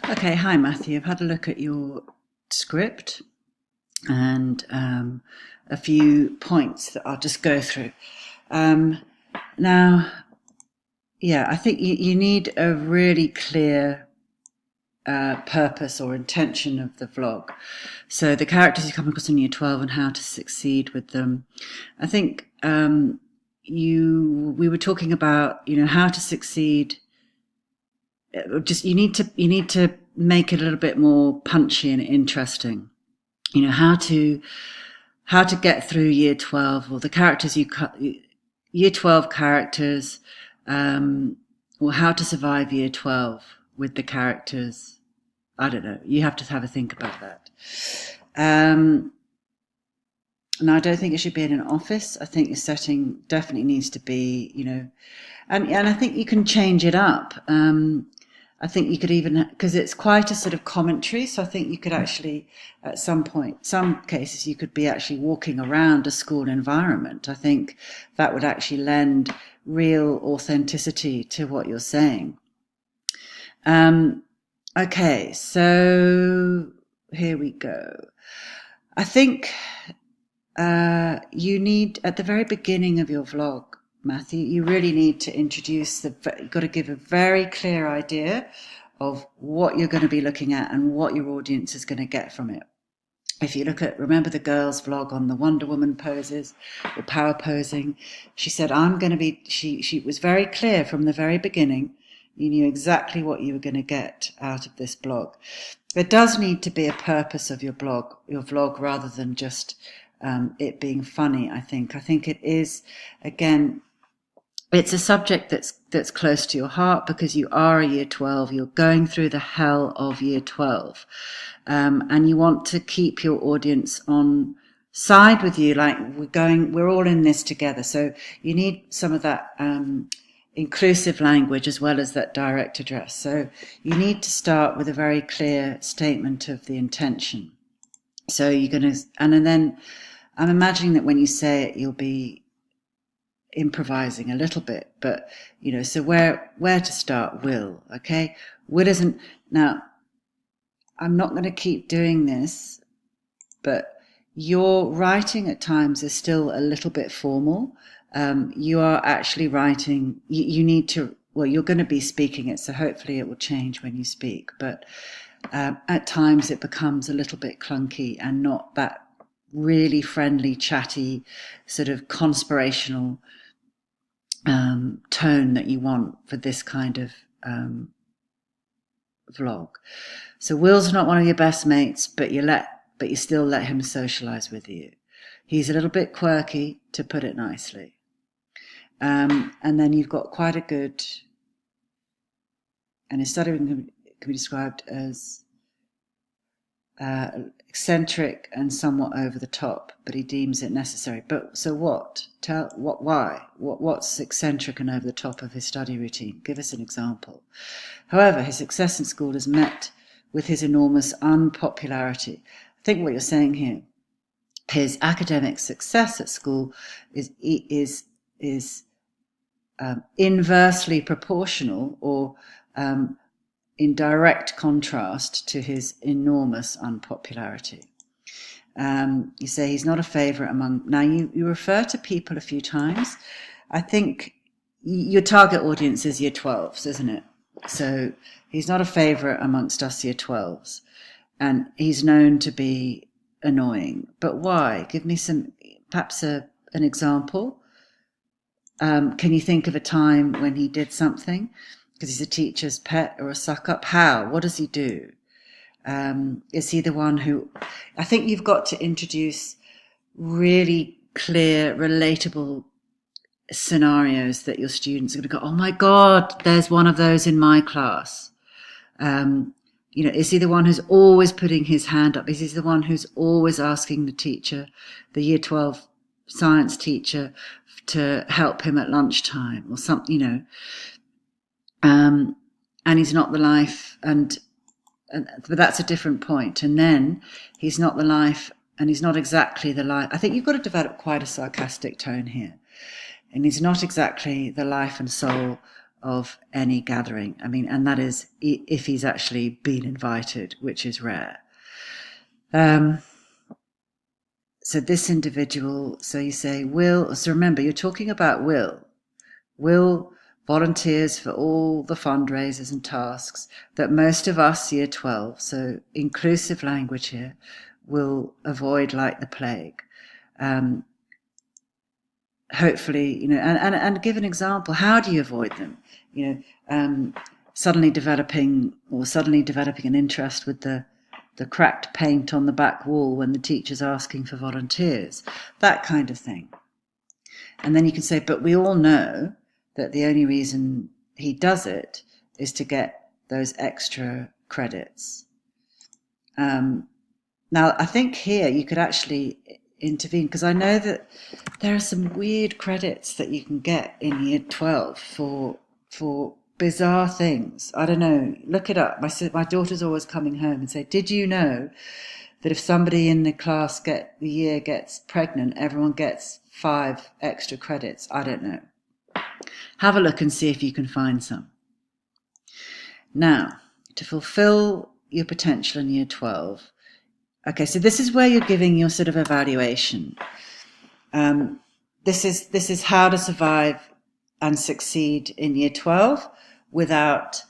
Okay, hi Matthew. I've had a look at your script and a few points that I'll just go through. Now, I think you need a really clear purpose or intention of the vlog. So the characters you come across in Year 12 and how to succeed with them. I think we were talking about how to succeed. Just you need to make it a little bit more punchy and interesting. How to get through Year 12, or the characters Year 12 characters, or how to survive Year 12 with the characters. I don't know. You have to have a think about that. And I don't think it should be in an office. I think your setting definitely needs to be, and I think you can change it up. I think you could even, because it's quite a sort of commentary, so I think you could actually, at some point, some cases, you could be actually walking around a school environment. I think that would actually lend real authenticity to what you're saying. Okay, so here we go. I think you need, at the very beginning of your vlog, Matthew, you really need to introduce you've got to give a very clear idea of what you're going to be looking at and what your audience is going to get from it. If you remember the girl's vlog on the Wonder Woman poses or power posing, she said, she was very clear from the very beginning. You knew exactly what you were going to get out of this blog. There does need to be a purpose of your vlog, rather than just it being funny. I think it is, again, it's a subject that's close to your heart because you are a Year 12. You're going through the hell of Year 12, and you want to keep your audience on side with you. Like we're all in this together. So you need some of that inclusive language as well as that direct address. So you need to start with a very clear statement of the intention. So and then I'm imagining that when you say it, you'll be improvising a little bit, but so where to start? Will. Okay, Will isn't. Now I'm not going to keep doing this, but your writing at times is still a little bit formal. You are actually writing, you need to, you're going to be speaking it, so hopefully it will change when you speak, but at times it becomes a little bit clunky and not that really friendly, chatty, sort of conspirational tone that you want for this kind of vlog. So Will's not one of your best mates, but you still let him socialize with you. He's a little bit quirky, to put it nicely. And then you've got quite a good, and his stuttering can be described as eccentric and somewhat over the top, but he deems it necessary. But so what? Why? What's eccentric and over the top of his study routine? Give us an example. However, his success in school is met with his enormous unpopularity. I think what you're saying here, his academic success at school is inversely proportional, or in direct contrast to his enormous unpopularity. You say he's not a favourite among. Now you refer to people a few times. I think your target audience is Year 12s, isn't it? So he's not a favourite amongst us Year 12s, and he's known to be annoying. But why? Give me perhaps an example. Can you think of a time when he did something? Because he's a teacher's pet or a suck-up. How? What does he do? Is he the one who... I think you've got to introduce really clear, relatable scenarios that your students are going to go, oh my God, there's one of those in my class. Is he the one who's always putting his hand up? Is he the one who's always asking the teacher, the Year 12 science teacher, to help him at lunchtime or something, and he's not the life, but that's a different point. And then he's not the life, and he's not exactly the life. I think you've got to develop quite a sarcastic tone here. And he's not exactly the life and soul of any gathering. I mean, and that is if he's actually been invited, which is rare. So this individual, so you say, Will, so remember, you're talking about Will. Will volunteers for all the fundraisers and tasks that most of us, year 12, so inclusive language here, will avoid like the plague. Hopefully, and give an example. How do you avoid them? Suddenly developing an interest with the cracked paint on the back wall when the teacher's asking for volunteers, that kind of thing. And then you can say, but we all know that the only reason he does it is to get those extra credits. Now, I think here you could actually intervene, because I know that there are some weird credits that you can get in year 12 for bizarre things. I don't know. Look it up. My daughter's always coming home and say, did you know that if somebody in the class gets pregnant, everyone gets 5 extra credits? I don't know. Have a look and see if you can find some. Now, to fulfill your potential in year 12, okay, so this is where you're giving your sort of evaluation. This is how to survive and succeed in year 12 without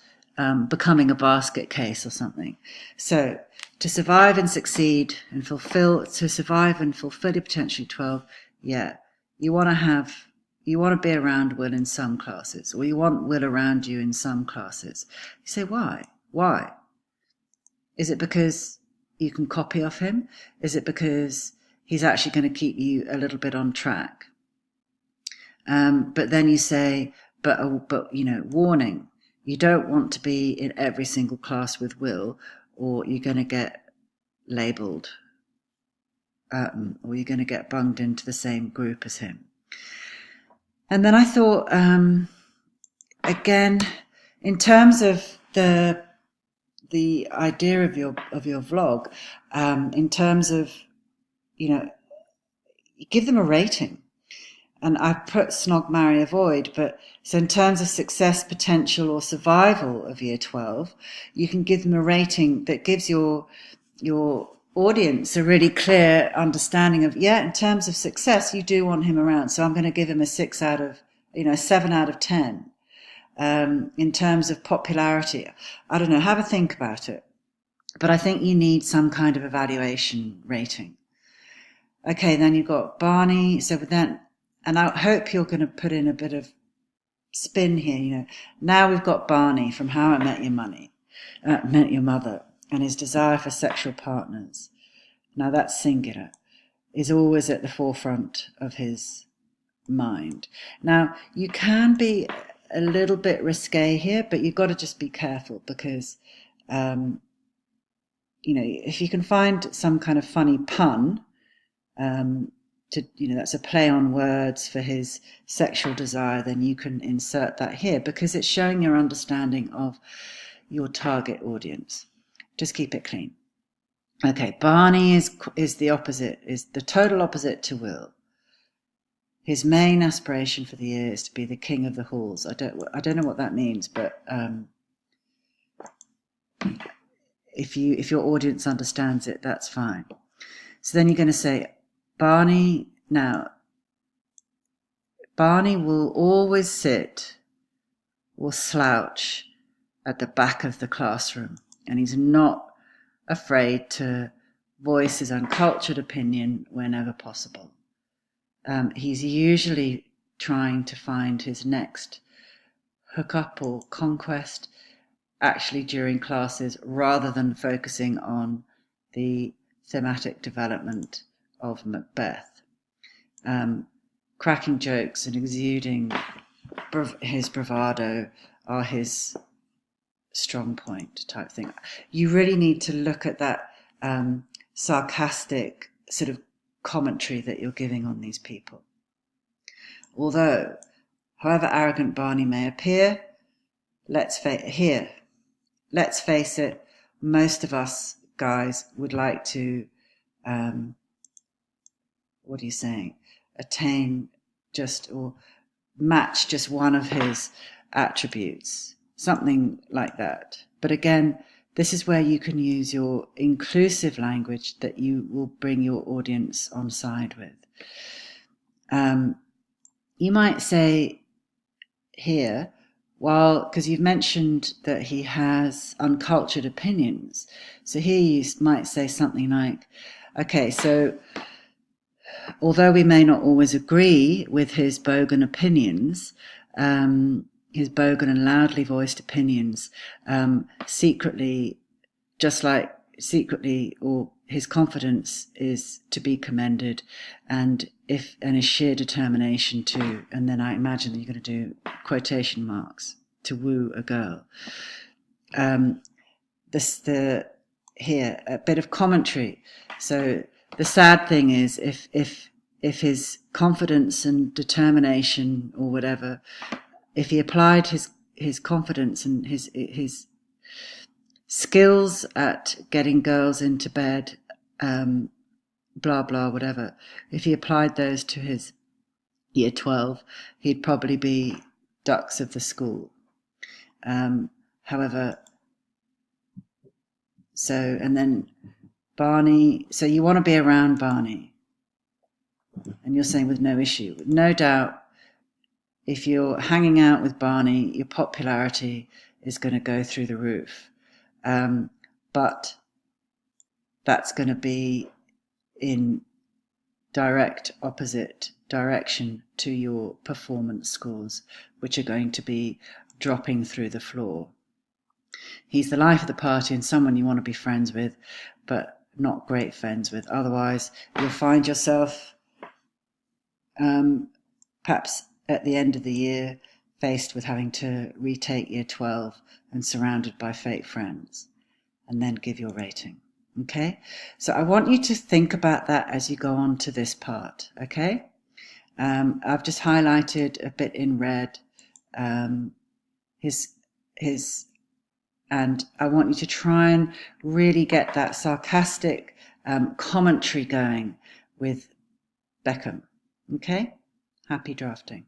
becoming a basket case or something. So to survive and succeed and fulfill your potential in 12, you want to be around Will in some classes, or you want Will around you in some classes. You say, why? Why? Is it because you can copy off him? Is it because he's actually going to keep you a little bit on track? But then you say, but warning, you don't want to be in every single class with Will, or you're going to get labelled, or you're going to get bunged into the same group as him. And then I thought, again, in terms of the idea of your vlog, in terms of, give them a rating. And I put snog, marry, avoid, but so in terms of success, potential, or survival of year 12, you can give them a rating that gives your audience a really clear understanding of, in terms of success, you do want him around. So I'm going to give him a 7 out of 10. In terms of popularity, I don't know, have a think about it. But I think you need some kind of evaluation rating. Okay, then you've got Barney. So with that, and I hope you're going to put in a bit of spin here. Now we've got Barney from How I Met Your Mother, and his desire for sexual partners. Now that's singular, is always at the forefront of his mind. Now you can be a little bit risque here, but you've got to just be careful, because if you can find some kind of funny pun, that's a play on words for his sexual desire, then you can insert that here, because it's showing your understanding of your target audience. Just keep it clean. Okay, Barney is the opposite, is the total opposite to Will. His main aspiration for the year is to be the king of the halls. I don't know what that means, but if your audience understands it, that's fine. So then you're going to say, Barney will always slouch at the back of the classroom, and he's not afraid to voice his uncultured opinion whenever possible. He's usually trying to find his next hookup or conquest actually during classes, rather than focusing on the thematic development of Macbeth. Cracking jokes and exuding his bravado are his strong point type thing. You really need to look at that sarcastic sort of commentary that you're giving on these people. Although, however arrogant Barney may appear, let's face it, most of us guys would like to attain just or match just one of his attributes, something like that. But again, this is where you can use your inclusive language that you will bring your audience on side with. You might say here, well, because you've mentioned that he has uncultured opinions. So here you might say something like, okay, so although we may not always agree with his bogan opinions, his bogan and loudly voiced opinions, secretly, or his confidence is to be commended, and his sheer determination to, and then I imagine that you're going to do quotation marks, to woo a girl. Here a bit of commentary. So the sad thing is, if his confidence and determination or whatever, if he applied his confidence and his skills at getting girls into bed, blah, blah, whatever, if he applied those to his year 12, he'd probably be dux of the school. However, so, and then Barney, so you want to be around Barney. And you're saying with no issue. No doubt, if you're hanging out with Barney, your popularity is going to go through the roof. But that's going to be in direct opposite direction to your performance scores, which are going to be dropping through the floor. He's the life of the party and someone you want to be friends with, but not great friends with. Otherwise, you'll find yourself perhaps at the end of the year faced with having to retake year 12 and surrounded by fake friends, and then give your rating. Okay? So I want you to think about that as you go on to this part. Okay? I've just highlighted a bit in red his and I want you to try and really get that sarcastic commentary going with Beckham. Okay? Happy drafting.